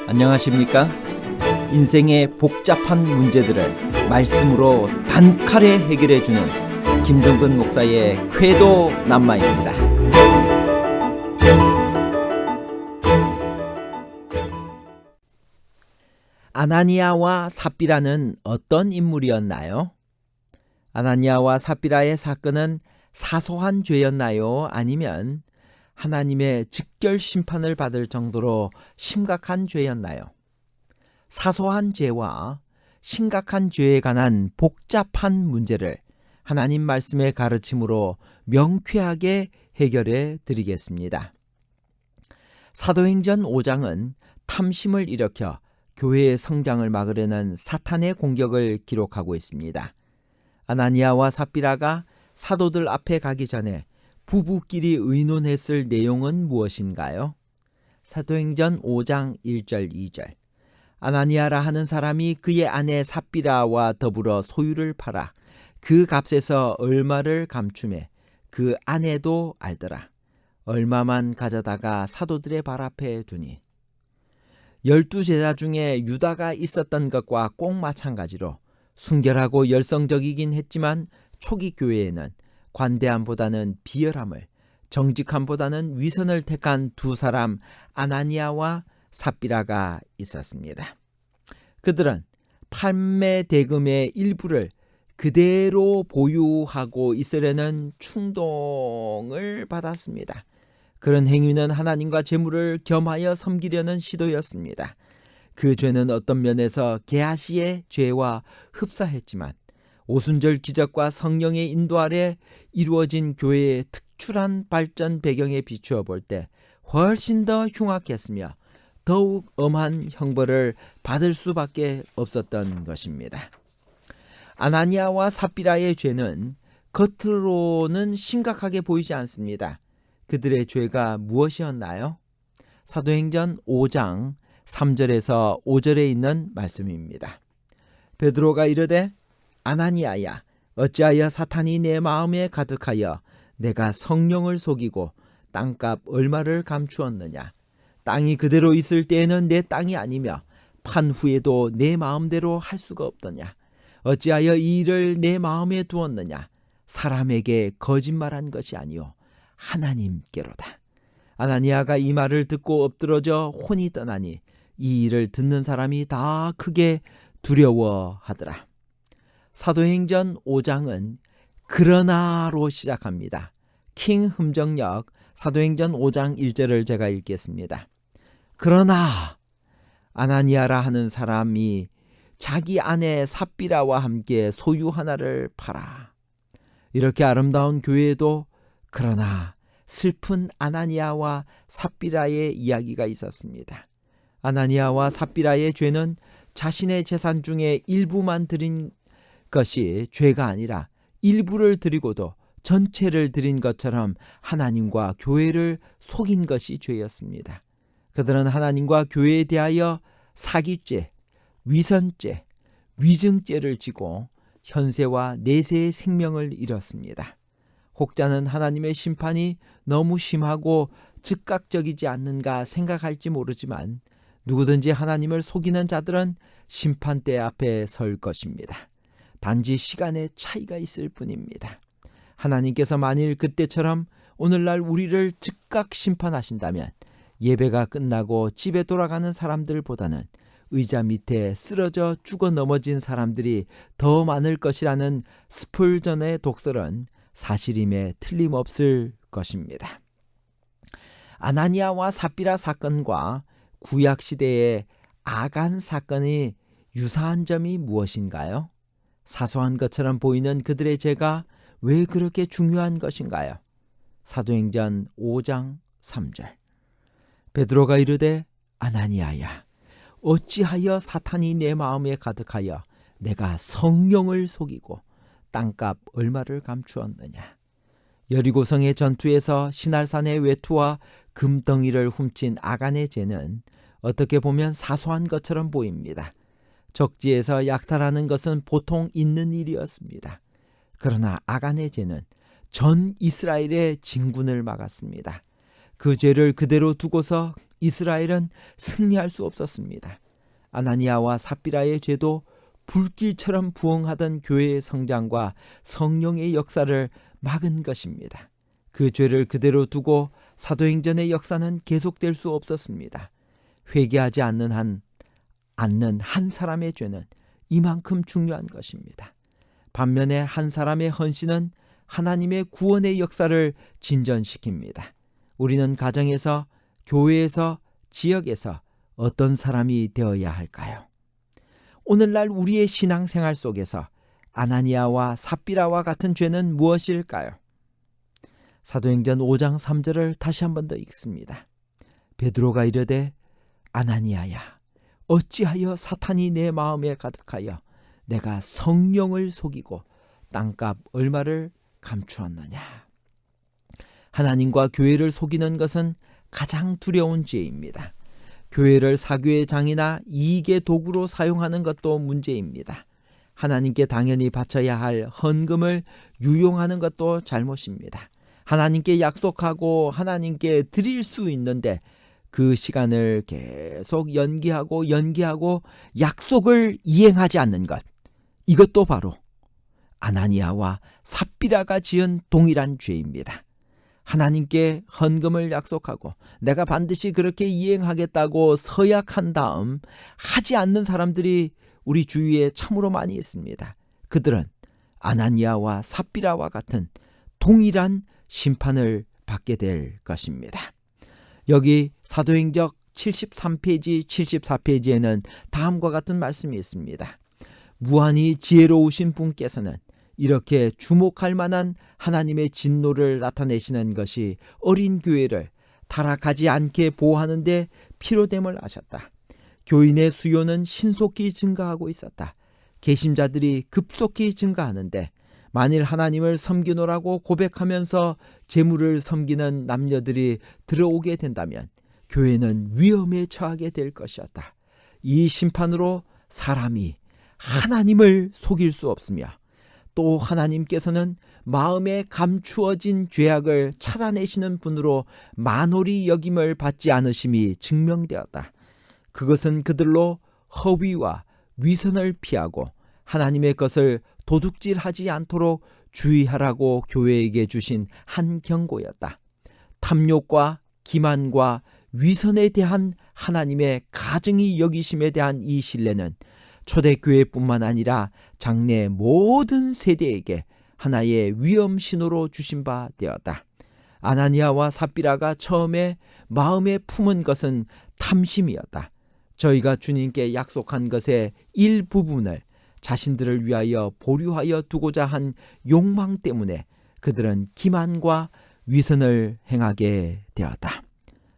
안녕하십니까? 인생의 복잡한 문제들을 말씀으로 단칼에 해결해주는 김종근 목사의 쾌도 남마입니다. 아나니아와 삽비라는 어떤 인물이었나요? 아나니아와 삽비라의 사건은 사소한 죄였나요? 아니면 하나님의 직결 심판을 받을 정도로 심각한 죄였나요? 사소한 죄와 심각한 죄에 관한 복잡한 문제를 하나님 말씀의 가르침으로 명쾌하게 해결해 드리겠습니다. 사도행전 5장은 탐심을 일으켜 교회의 성장을 막으려는 사탄의 공격을 기록하고 있습니다. 아나니아와 삽비라가 사도들 앞에 가기 전에 부부끼리 의논했을 내용은 무엇인가요? 사도행전 5장 1절 2절. 아나니아라 하는 사람이 그의 아내 삽비라와 더불어 소유를 팔아 그 값에서 얼마를 감추매 그 아내도 알더라. 얼마만 가져다가 사도들의 발 앞에 두니. 12제자 중에 유다가 있었던 것과 꼭 마찬가지로 순결하고 열성적이긴 했지만 초기 교회에는 관대함보다는 비열함을, 정직함보다는 위선을 택한 두 사람 아나니아와 삽비라가 있었습니다. 그들은 판매 대금의 일부를 그대로 보유하고 있으려는 충동을 받았습니다. 그런 행위는 하나님과 재물을 겸하여 섬기려는 시도였습니다. 그 죄는 어떤 면에서 게하시의 죄와 흡사했지만 오순절 기적과 성령의 인도 아래 이루어진 교회의 특출한 발전 배경에 비추어 볼 때 훨씬 더 흉악했으며 더욱 엄한 형벌을 받을 수밖에 없었던 것입니다. 아나니아와 삽비라의 죄는 겉으로는 심각하게 보이지 않습니다. 그들의 죄가 무엇이었나요? 사도행전 5장 3절에서 5절에 있는 말씀입니다. 베드로가 이르되 아나니아야, 어찌하여 사탄이 내 마음에 가득하여 내가 성령을 속이고 땅값 얼마를 감추었느냐? 땅이 그대로 있을 때에는 내 땅이 아니며 판 후에도 내 마음대로 할 수가 없더냐? 어찌하여 이 일을 내 마음에 두었느냐? 사람에게 거짓말한 것이 아니요 하나님께로다. 아나니아가 이 말을 듣고 엎드러져 혼이 떠나니 이 일을 듣는 사람이 다 크게 두려워하더라. 사도행전 5장은 그러나로 시작합니다. 킹 흠정역 사도행전 5장 1절을 제가 읽겠습니다. 그러나 아나니아라 하는 사람이 자기 아내 삽비라와 함께 소유 하나를 팔아. 이렇게 아름다운 교회에도 그러나 슬픈 아나니아와 삽비라의 이야기가 있었습니다. 아나니아와 삽비라의 죄는 자신의 재산 중에 일부만 드린 것이 죄가 아니라 일부를 드리고도 전체를 드린 것처럼 하나님과 교회를 속인 것이 죄였습니다. 그들은 하나님과 교회에 대하여 사기죄, 위선죄, 위증죄를 지고 현세와 내세의 생명을 잃었습니다. 혹자는 하나님의 심판이 너무 심하고 즉각적이지 않는가 생각할지 모르지만 누구든지 하나님을 속이는 자들은 심판대 앞에 설 것입니다. 단지 시간의 차이가 있을 뿐입니다. 하나님께서 만일 그때처럼 오늘날 우리를 즉각 심판하신다면 예배가 끝나고 집에 돌아가는 사람들보다는 의자 밑에 쓰러져 죽어 넘어진 사람들이 더 많을 것이라는 스폴전의 독설은 사실임에 틀림없을 것입니다. 아나니아와 삽비라 사건과 구약시대의 아간 사건이 유사한 점이 무엇인가요? 사소한 것처럼 보이는 그들의 죄가 왜 그렇게 중요한 것인가요? 사도행전 5장 3절. 베드로가 이르되 아나니아야, 어찌하여 사탄이 내 마음에 가득하여 내가 성령을 속이고 땅값 얼마를 감추었느냐? 여리고성의 전투에서 시날산의 외투와 금덩이를 훔친 아간의 죄는 어떻게 보면 사소한 것처럼 보입니다. 적지에서 약탈하는 것은 보통 있는 일이었습니다. 그러나 아간의 죄는 전 이스라엘의 진군을 막았습니다. 그 죄를 그대로 두고서 이스라엘은 승리할 수 없었습니다. 아나니아와 삽비라의 죄도 불길처럼 부흥하던 교회의 성장과 성령의 역사를 막은 것입니다. 그 죄를 그대로 두고 사도행전의 역사는 계속될 수 없었습니다. 회개하지 않는 한 사람의 죄는 이만큼 중요한 것입니다. 반면에 한 사람의 헌신은 하나님의 구원의 역사를 진전시킵니다. 우리는 가정에서, 교회에서, 지역에서 어떤 사람이 되어야 할까요? 오늘날 우리의 신앙생활 속에서 아나니아와 삽비라와 같은 죄는 무엇일까요? 사도행전 5장 3절을 다시 한 번 더 읽습니다. 베드로가 이르되 아나니아야, 어찌하여 사탄이 내 마음에 가득하여 내가 성령을 속이고 땅값 얼마를 감추었느냐. 하나님과 교회를 속이는 것은 가장 두려운 죄입니다. 교회를 사교의 장이나 이익의 도구로 사용하는 것도 문제입니다. 하나님께 당연히 바쳐야 할 헌금을 유용하는 것도 잘못입니다. 하나님께 약속하고 하나님께 드릴 수 있는데 그 시간을 계속 연기하고 약속을 이행하지 않는 것, 이것도 바로 아나니아와 삽비라가 지은 동일한 죄입니다. 하나님께 헌금을 약속하고 내가 반드시 그렇게 이행하겠다고 서약한 다음 하지 않는 사람들이 우리 주위에 참으로 많이 있습니다. 그들은 아나니아와 삽비라와 같은 동일한 심판을 받게 될 것입니다. 여기 사도행전 73페이지, 74페이지에는 다음과 같은 말씀이 있습니다. 무한히 지혜로우신 분께서는 이렇게 주목할 만한 하나님의 진노를 나타내시는 것이 어린 교회를 타락하지 않게 보호하는 데 필요됨을 아셨다. 교인의 수요는 신속히 증가하고 있었다. 개심자들이 급속히 증가하는데 만일 하나님을 섬기노라고 고백하면서 재물을 섬기는 남녀들이 들어오게 된다면 교회는 위험에 처하게 될 것이었다. 이 심판으로 사람이 하나님을 속일 수 없으며 또 하나님께서는 마음에 감추어진 죄악을 찾아내시는 분으로 만홀히 여김을 받지 않으심이 증명되었다. 그것은 그들로 허위와 위선을 피하고 하나님의 것을 도둑질하지 않도록 주의하라고 교회에게 주신 한 경고였다. 탐욕과 기만과 위선에 대한 하나님의 가증히 여기심에 대한 이 신뢰는 초대교회뿐만 아니라 장래 모든 세대에게 하나의 위험 신호로 주신 바 되었다. 아나니아와 삽비라가 처음에 마음에 품은 것은 탐심이었다. 저희가 주님께 약속한 것의 일부분을 자신들을 위하여 보류하여 두고자 한 욕망 때문에 그들은 기만과 위선을 행하게 되었다.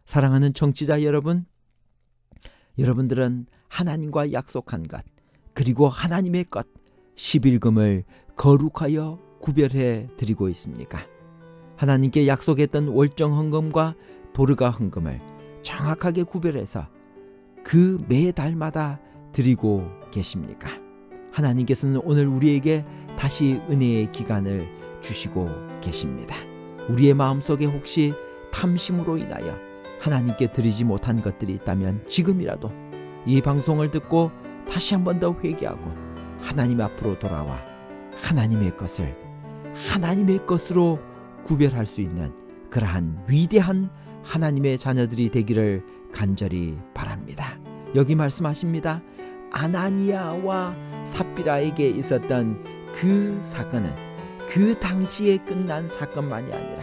사랑하는 청취자 여러분, 여러분들은 하나님과 약속한 것, 그리고 하나님의 것, 11금을 거룩하여 구별해 드리고 있습니까? 하나님께 약속했던 월정 헌금과 도르가 헌금을 정확하게 구별해서 그 매달마다 드리고 계십니까? 하나님께서는 오늘 우리에게 다시 은혜의 기간을 주시고 계십니다. 우리의 마음속에 혹시 탐심으로 인하여 하나님께 드리지 못한 것들이 있다면 지금이라도 이 방송을 듣고 다시 한 번 더 회개하고 하나님 앞으로 돌아와 하나님의 것을 하나님의 것으로 구별할 수 있는 그러한 위대한 하나님의 자녀들이 되기를 간절히 바랍니다. 여기 말씀하십니다. 아나니아와 삽비라에게 있었던 그 사건은 그 당시에 끝난 사건만이 아니라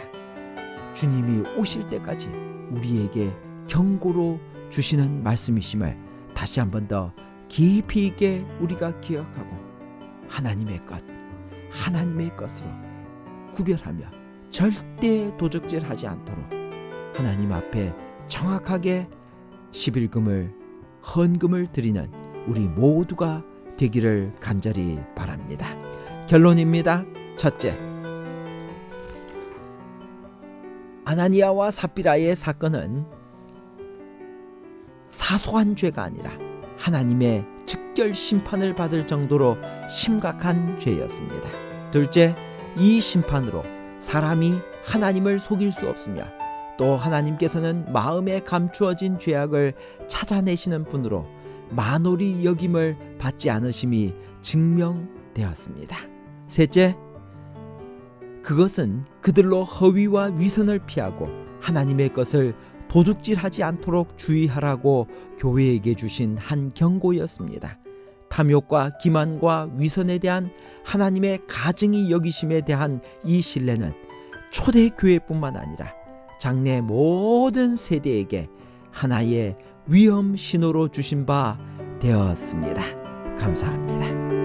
주님이 오실 때까지 우리에게 경고로 주시는 말씀이심을 다시 한 번 더 깊이 있게 우리가 기억하고 하나님의 것, 하나님의 것으로 구별하며 절대 도적질하지 않도록 하나님 앞에 정확하게 11금을 헌금을 드리는 우리 모두가 되기를 간절히 바랍니다. 결론입니다. 첫째, 아나니아와 삽비라의 사건은 사소한 죄가 아니라 하나님의 즉결 심판을 받을 정도로 심각한 죄였습니다. 둘째, 이 심판으로 사람이 하나님을 속일 수 없으며 또 하나님께서는 마음에 감추어진 죄악을 찾아내시는 분으로 만홀히 여김을 받지 않으심이 증명되었습니다. 셋째, 그것은 그들로 허위와 위선을 피하고 하나님의 것을 도둑질하지 않도록 주의하라고 교회에게 주신 한 경고였습니다. 탐욕과 기만과 위선에 대한 하나님의 가증히 여기심에 대한 이 신뢰는 초대 교회뿐만 아니라 장래 모든 세대에게 하나의 위험 신호로 주신 바 되었습니다. 감사합니다.